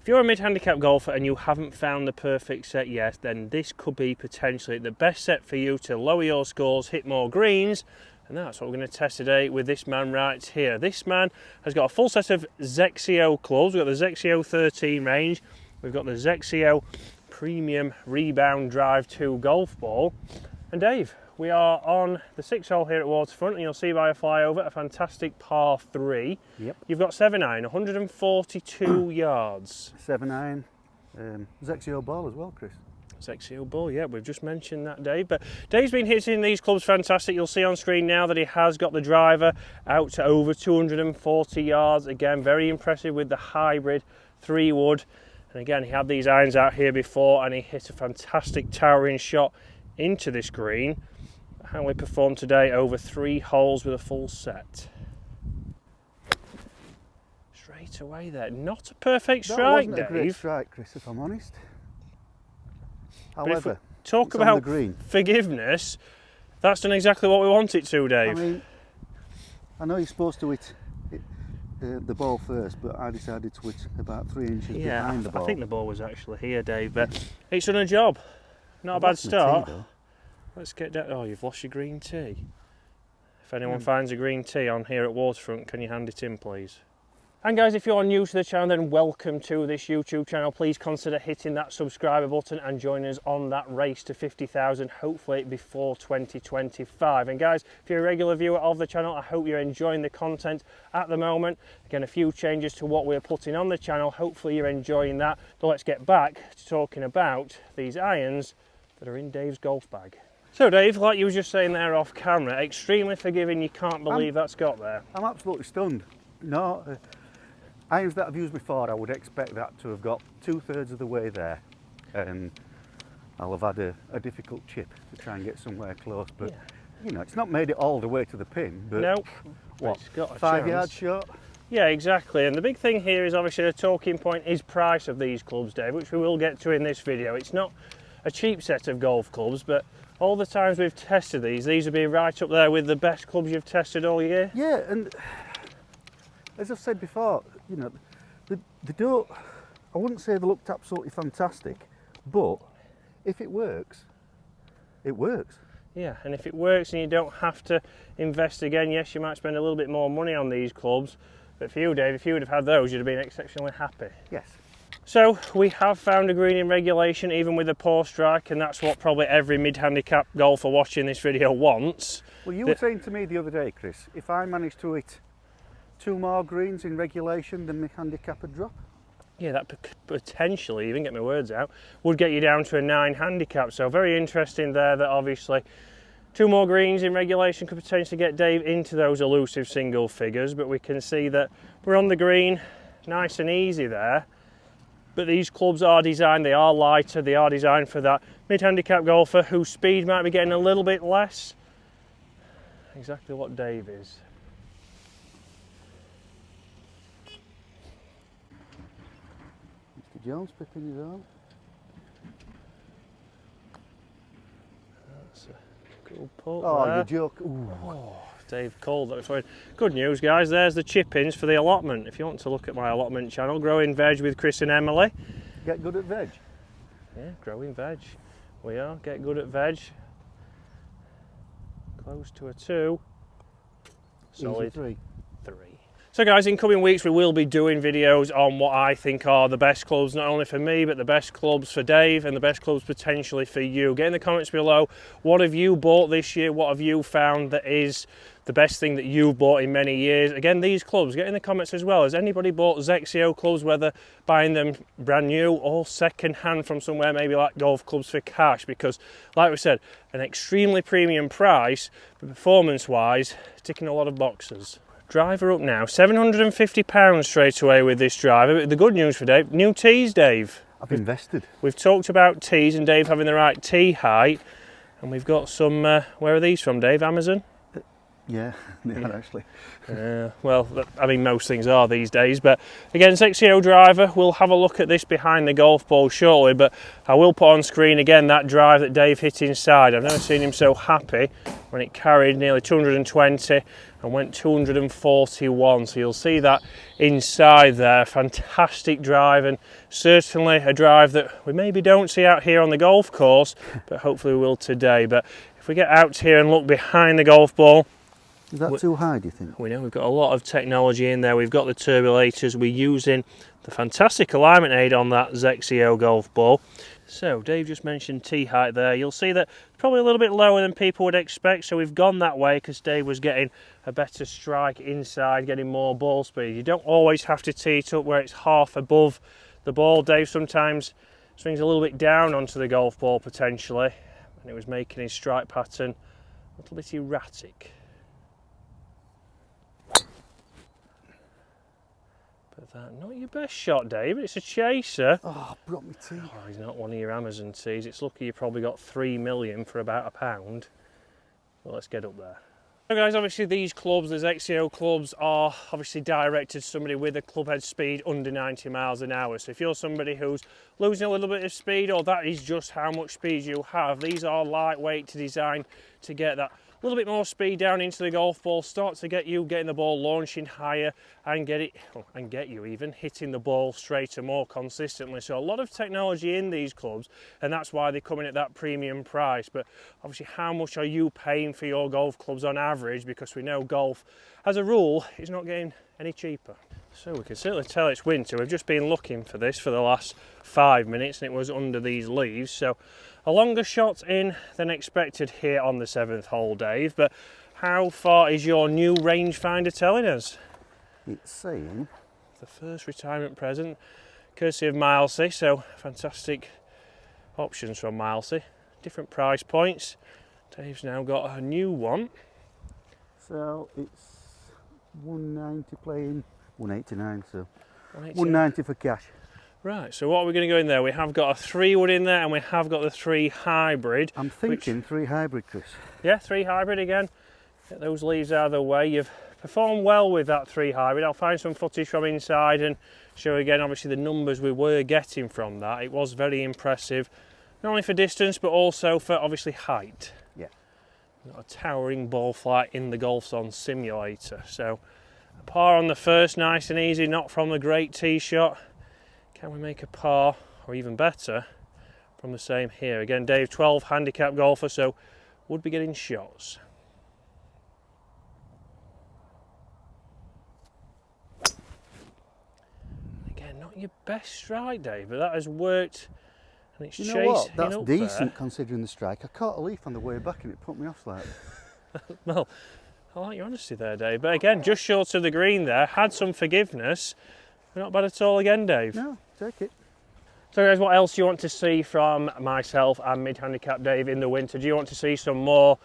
If you're a mid-handicap golfer and you haven't found the perfect set yet, then this could be potentially the best set for you to lower your scores, hit more greens, and that's what we're going to test today with this man right here. This man has got a full set of XXIO clubs. We've got the XXIO 13 range, we've got the XXIO Premium Rebound Drive 2 golf ball, and Dave, we are on the 6th hole here at Waterfront, and you'll see by a flyover a fantastic par 3. Yep. You've got 7-iron, 142 yards. 7-iron, XXIO ball as well, Chris. XXIO ball, yeah, we've just mentioned that, Dave. But Dave's been hitting these clubs fantastic. You'll see on screen now that he has got the driver out to over 240 yards. Again, very impressive with the hybrid 3-wood. And again, he had these irons out here before, and he hit a fantastic towering shot into this green. How we performed today over 3 holes with a full set. Straight away there. Not a perfect strike, that wasn't Dave. a great strike, Chris, if I'm honest. However, talk about forgiveness, that's done exactly what we want it to, Dave. I mean, I know you're supposed to hit the ball first, but I decided to hit about 3 inches behind the ball. I think the ball was actually here, Dave, but it's done a job. Not a bad start. Let's get down. Oh, you've lost your green tee. If anyone finds a green tee on here at Waterfront, can you hand it in, please? And guys, if you're new to the channel, then welcome to this YouTube channel. Please consider hitting that subscribe button and join us on that race to 50,000, hopefully before 2025. And guys, if you're a regular viewer of the channel, I hope you're enjoying the content at the moment. Again, a few changes to what we're putting on the channel. Hopefully you're enjoying that. But let's get back to talking about these irons that are in Dave's golf bag. So Dave, like you were just saying there off camera, extremely forgiving. You can't believe that's got there. I'm absolutely stunned. No, irons that I've used before, I would expect that to have got 2/3 of the way there, and I'll have had a difficult chip to try and get somewhere close. But you know, it's not made it all the way to the pin. But nope. What? It's got a 5 chance. yards short. Yeah, exactly. And the big thing here is obviously the talking point is price of these clubs, Dave, which we will get to in this video. It's not a cheap set of golf clubs, but all the times we've tested these will be right up there with the best clubs you've tested all year. Yeah, and as I've said before, you know, they don't, I wouldn't say they looked absolutely fantastic, but if it works, it works. Yeah, and if it works and you don't have to invest again, yes, you might spend a little bit more money on these clubs, but for you, Dave, if you would have had those, you'd have been exceptionally happy. Yes. So we have found a green in regulation, even with a poor strike, and that's what probably every mid-handicap golfer watching this video wants. Well, you were saying to me the other day, Chris, if I managed to hit 2 more greens in regulation, then my handicap would drop. Yeah, that potentially, even get my words out, would get you down to a 9 handicap. So very interesting there that obviously 2 more greens in regulation could potentially get Dave into those elusive single figures, but we can see that we're on the green, nice and easy there. But these clubs are designed, they are lighter, they are designed for that mid-handicap golfer whose speed might be getting a little bit less. Exactly what Dave is. Mr. Jones picking his own. That's a good pull Oh, there. you joke. Ooh. Oh, Dave called that. Good news, guys, there's the chip-ins for the allotment. If you want to look at my allotment channel, Growing Veg with Chris and Emily. Get good at veg. Yeah, Growing Veg. We are, get good at veg. Close to a 2. Solid Easy 3. So guys, in coming weeks we will be doing videos on what I think are the best clubs, not only for me, but the best clubs for Dave and the best clubs potentially for you. Get in the comments below, what have you bought this year? What have you found that is the best thing that you've bought in many years? Again, these clubs, get in the comments as well. Has anybody bought XXIO clubs, whether buying them brand new or second hand from somewhere, maybe like Golf Clubs for cash? Because like we said, an extremely premium price, but performance wise, ticking a lot of boxes. Driver up now, £750 straight away with this driver. But the good news for Dave, new tees, Dave. I've invested. We've talked about tees and Dave having the right tee height, and we've got some, where are these from, Dave? Amazon? Yeah, they are actually. Well, I mean, most things are these days, but again, XXIO driver, we'll have a look at this behind the golf ball shortly, but I will put on screen again that drive that Dave hit inside. I've never seen him so happy when it carried nearly 220, and went 241. So you'll see that inside there. Fantastic drive, and certainly a drive that we maybe don't see out here on the golf course, but hopefully we will today. But if we get out here and look behind the golf ball, is that too high, do you think? We know we've got a lot of technology in there. We've got the turbulators. We're using the fantastic alignment aid on that XXIO golf ball. So Dave just mentioned tee height there. You'll see that it's probably a little bit lower than people would expect, so we've gone that way because Dave was getting a better strike inside, getting more ball speed. You don't always have to tee it up where it's half above the ball. Dave sometimes swings a little bit down onto the golf ball potentially, and it was making his strike pattern a little bit erratic. That not your best shot, Dave. It's a chaser. Oh, brought me tee. Oh, he's not one of your Amazon tees. It's lucky you probably got 3 million for about £1. Well, let's get up there. So guys, obviously these clubs, these XXIO clubs, are obviously directed to somebody with a clubhead speed under 90 miles an hour. So if you're somebody who's losing a little bit of speed, or that is just how much speed you have, these are lightweight to design to get that a little bit more speed down into the golf ball, start to get you getting the ball launching higher and get you even hitting the ball straighter more consistently. So a lot of technology in these clubs, and that's why they come in at that premium price. But obviously, how much are you paying for your golf clubs on average? Because we know golf, as a rule, is not getting any cheaper. So we can certainly tell it's winter. We've just been looking for this for the last 5 minutes, and it was under these leaves. So a longer shot in than expected here on the 7th hole, Dave. But how far is your new rangefinder telling us? It's saying the first retirement present, courtesy of Milesy. So fantastic options from Milesy. Different price points. Dave's now got a new one. So it's 190 playing 189, so 189. 190 for cash. Right, so what are we going to go in there? We have got a 3 wood in there, and we have got the 3 hybrid. I'm thinking 3 hybrid, Chris. Yeah, 3 hybrid again. Get those leaves out of the way. You've performed well with that 3 hybrid. I'll find some footage from inside and show again obviously the numbers we were getting from that. It was very impressive, not only for distance but also for obviously height. Yeah. Got a towering ball flight in the Golf Zone simulator. So a par on the first, nice and easy, not from the great tee shot. Can we make a par, or even better, from the same here? Again, Dave, 12 handicap golfer, so would be getting shots. Again, not your best strike, Dave, but that has worked, and it's chasing up there. That's decent considering the strike. I caught a leaf on the way back and it put me off slightly. Well, I like your honesty there, Dave, but again, just short of the green there, had some forgiveness. Not bad at all again, Dave. No, take it. So guys, what else do you want to see from myself and Mid-Handicap Dave in the winter? Do you want to see some more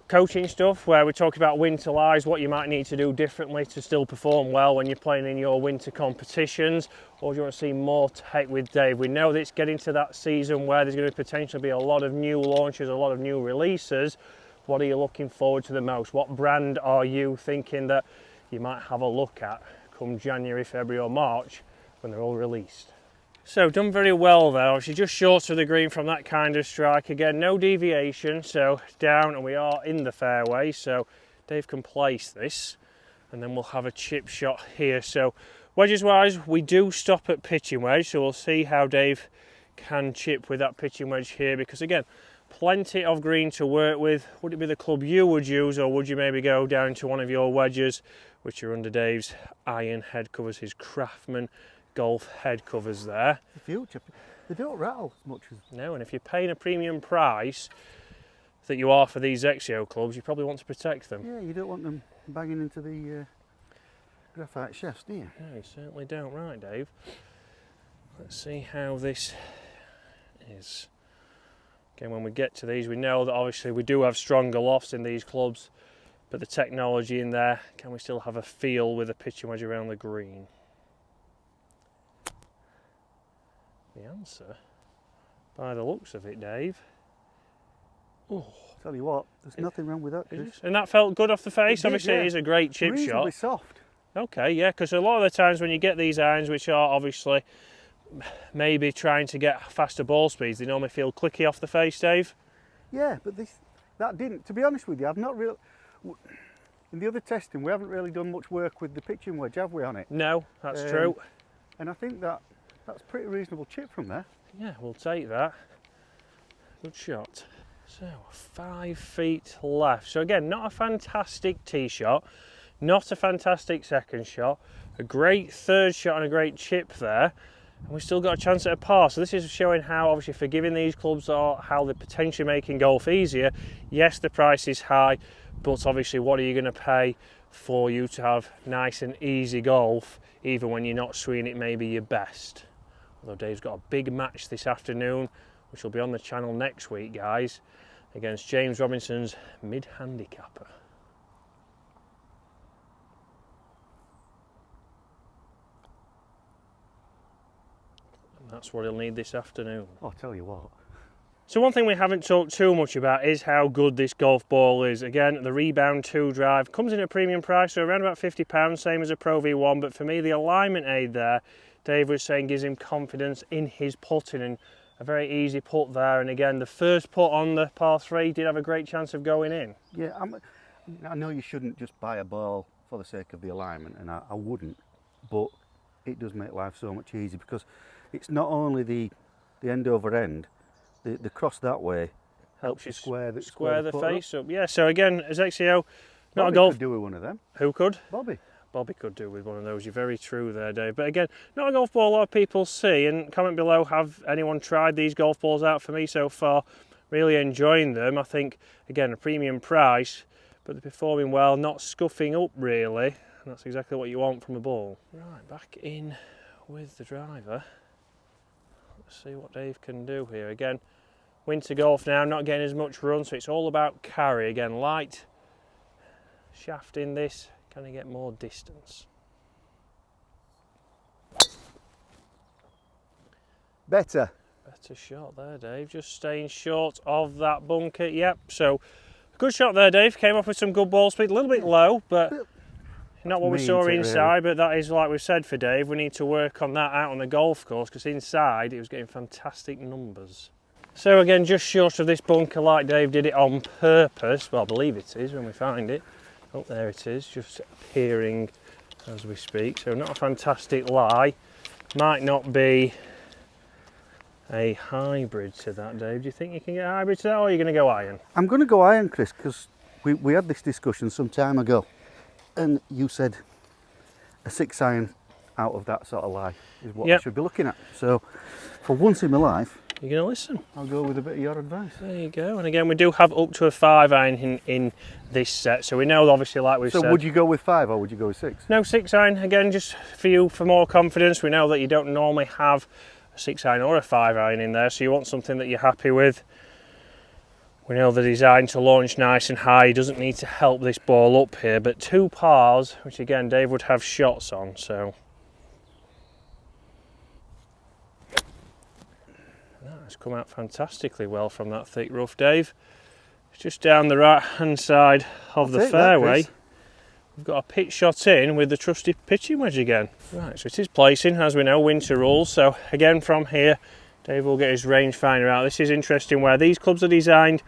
coaching stuff where we talk about winter lies, what you might need to do differently to still perform well when you're playing in your winter competitions? Or do you want to see more tech with Dave? We know that it's getting to that season where there's going to potentially be a lot of new launches, a lot of new releases. What are you looking forward to the most? What brand are you thinking that you might have a look at come January, February or March when they're all released? So done very well there, obviously just short of the green from that kind of strike. Again, no deviation, so down and we are in the fairway, so Dave can place this and then we'll have a chip shot here. So wedges wise, we do stop at pitching wedge, so we'll see how Dave can chip with that pitching wedge here, because again, plenty of green to work with. Would it be the club you would use, or would you maybe go down to one of your wedges which are under Dave's iron head covers, his Craftsman golf head covers there? The future, they don't rattle as much as... No, and if you're paying a premium price that you are for these XXIO clubs, you probably want to protect them. Yeah, you don't want them banging into the graphite shafts, do you? No, you certainly don't. Right, Dave. Let's see how this is. Again, when we get to these, we know that obviously we do have stronger lofts in these clubs, but the technology in there, can we still have a feel with a pitching wedge around the green? The answer, by the looks of it, Dave. Oh, tell you what, there's nothing wrong with that, Chris. And that felt good off the face. It Obviously, did, yeah. It is a great chip Reasonably shot. soft. Okay, yeah, because a lot of the times when you get these irons, which are obviously maybe trying to get faster ball speeds, they normally feel clicky off the face, Dave. Yeah, but that didn't. To be honest with you, I've not really. In the other testing, we haven't really done much work with the pitching wedge, have we, on it? No, that's true. And I think that's a pretty reasonable chip from there. Yeah, we'll take that. Good shot. So 5 feet left. So again, not a fantastic tee shot, not a fantastic second shot, a great third shot and a great chip there. And we've still got a chance at a par. So this is showing how obviously forgiving these clubs are, how they're potentially making golf easier. Yes, the price is high, but obviously what are you going to pay for you to have nice and easy golf, even when you're not swinging it maybe your best. Although Dave's got a big match this afternoon, which will be on the channel next week, guys, against James Robinson's mid-handicapper. And that's what he'll need this afternoon. I'll tell you what. So one thing we haven't talked too much about is how good this golf ball is. Again, the Rebound 2 drive comes in at a premium price, so around about £50, same as a Pro V1, but for me the alignment aid there, Dave was saying, gives him confidence in his putting, and a very easy putt there. And again, the first putt on the par 3 did have a great chance of going in. Yeah, I know you shouldn't just buy a ball for the sake of the alignment, and I wouldn't, but it does make life so much easier, because it's not only the end over end, the cross that way helps you square the face up. Yeah, so again, as XXIO, not Bobby a golf... could do with one of them. Who could? Bobby. Bobby could do with one of those. You're very true there, Dave. But again, not a golf ball a lot of people see. And comment below, have anyone tried these golf balls out? For me so far, really enjoying them. I think, again, a premium price, but they're performing well, not scuffing up really. And that's exactly what you want from a ball. Right, back in with the driver. Let's see what Dave can do here. Again, winter golf now, not getting as much run, so it's all about carry. Again, light shaft in this. Can he get more distance? Better shot there, Dave. Just staying short of that bunker. Yep, so a good shot there, Dave. Came off with some good ball speed. A little bit low, but not what we saw inside. But that is, like we've said for Dave, we need to work on that out on the golf course, because inside he was getting fantastic numbers. So again, just short of this bunker, like Dave did it on purpose. Well, I believe it is when we find it. Oh, there it is, just appearing as we speak. So not a fantastic lie. Might not be a hybrid to that, Dave. Do you think you can get a hybrid to that, or are you going to go iron? I'm going to go iron, Chris, because we had this discussion some time ago, and you said a 6 iron out of that sort of lie is what I should be looking at. So for once in my life, you're going to listen. I'll go with a bit of your advice. There you go. And again, we do have up to a 5 iron in this set, so we know, obviously, like we've said. So would you go with 5 or would you go with 6? No, 6 iron. Again, just for you, for more confidence. We know that you don't normally have a 6 iron or a 5 iron in there, so you want something that you're happy with. We know the design to launch nice and high. He doesn't need to help this ball up here, but 2 pars, which again, Dave would have shots on, so. It's come out fantastically well from that thick rough, Dave. It's just down the right hand side of the fairway. We've got a pitch shot in with the trusty pitching wedge again. Right, so it is placing, as we know, winter rules. So again, from here, Dave will get his rangefinder out. This is interesting, where these clubs are designed,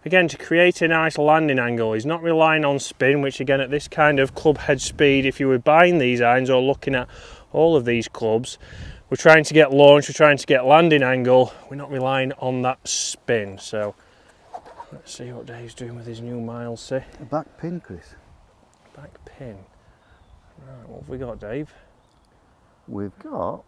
again, to create a nice landing angle. He's not relying on spin, which again, at this kind of club head speed, if you were buying these irons or looking at all of these clubs, we're trying to get launch, we're trying to get landing angle, we're not relying on that spin. So let's see what Dave's doing with his new Milesy. A back pin, Chris. Back pin. Right, what have we got, Dave? We've got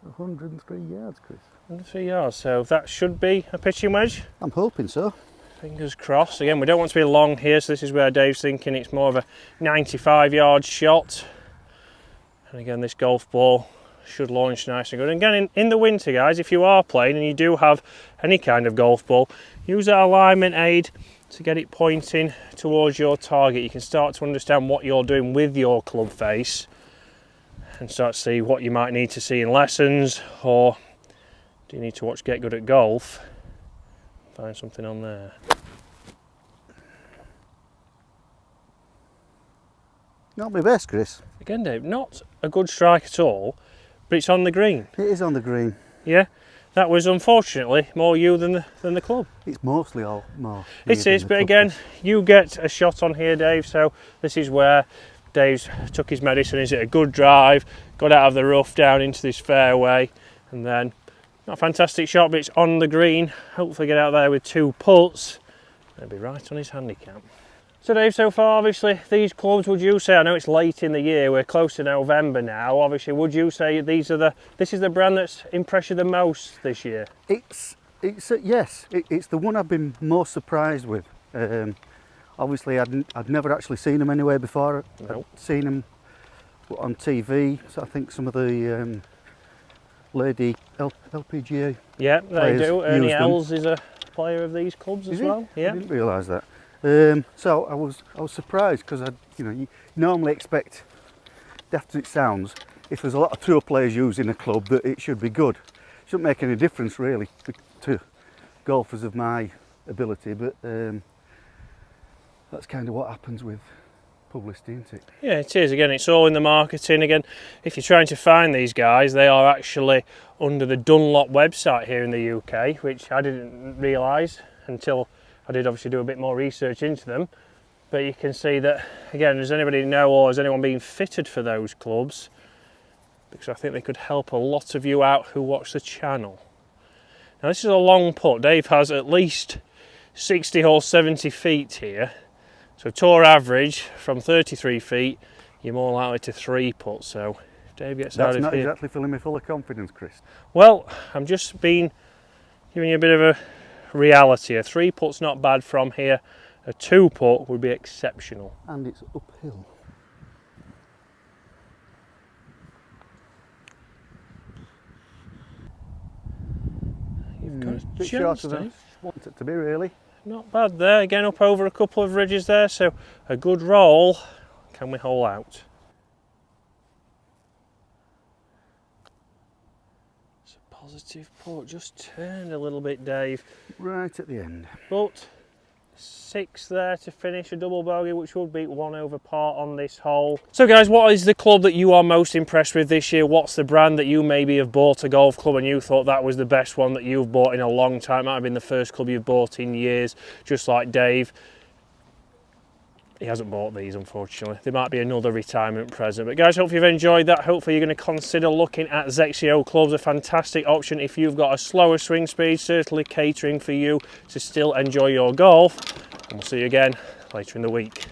103 yards, Chris. 103 yards, so that should be a pitching wedge. I'm hoping so. Fingers crossed. Again, we don't want to be long here, so this is where Dave's thinking it's more of a 95-yard shot. And again, this golf ball should launch nice and good. And again, in the winter, guys, if you are playing and you do have any kind of golf ball, use that alignment aid to get it pointing towards your target. You can start to understand what you're doing with your club face and start to see what you might need to see in lessons, or do you need to watch Get Good at Golf? Find something on there. Not my best, Chris. Again, Dave, not a good strike at all, but it's on the green. It is on the green. Yeah, that was unfortunately more you than the club. It's mostly all more. It is, but again, you get a shot on here, Dave, so this is where Dave's took his medicine. Is it a good drive, got out of the rough down into this fairway, and then not a fantastic shot, but it's on the green. Hopefully get out there with 2 putts. It'll be right on his handicap. So Dave, so far obviously these clubs, would you say, I know it's late in the year, we're close to November now, obviously would you say this is the brand that's impressed you the most this year? Yes, it's the one I've been most surprised with. Obviously I'd never actually seen them anywhere before. Nope. I'd seen them on TV, so I think some of the lady LPGA Yeah, they do. Ernie use them. Els is a player of these clubs as well. Yeah. I didn't realise that. So I was surprised because you normally expect, daft as it sounds, if there's a lot of tour players using a club, that it should be good. It shouldn't make any difference really to golfers of my ability, but that's kind of what happens with publicity, isn't it? Yeah, it is. Again, it's all in the marketing. Again, if you're trying to find these guys, they are actually under the Dunlop website here in the UK, which I didn't realise until I did obviously do a bit more research into them. But you can see that, again, does anybody know, or has anyone been fitted for those clubs? Because I think they could help a lot of you out who watch the channel. Now this is a long putt. Dave has at least 60 or 70 feet here. So tour average from 33 feet, you're more likely to 3-putt. So if Dave gets out of here... That's not exactly filling me full of confidence, Chris. Well, I'm just giving you a bit of a reality. A 3-putt's not bad from here. A 2-putt would be exceptional. And it's uphill. You've got a bit chance, shorter than Dave. I want it to be, really. Not bad there. Again, up over a couple of ridges there, so a good roll. Can we hole out? It's a positive putt. Just turned a little bit, Dave. Right at the end. But 6 there to finish, a double bogey, which would beat 1 over par on this hole. So guys, what is the club that you are most impressed with this year? What's the brand that you maybe have bought a golf club and you thought that was the best one that you've bought in a long time? Might have been the first club you've bought in years, just like Dave. He hasn't bought these, unfortunately. There might be another retirement present. But guys, hope you've enjoyed that. Hopefully you're going to consider looking at XXIO clubs. A fantastic option if you've got a slower swing speed, certainly catering for you to still enjoy your golf. And we'll see you again later in the week.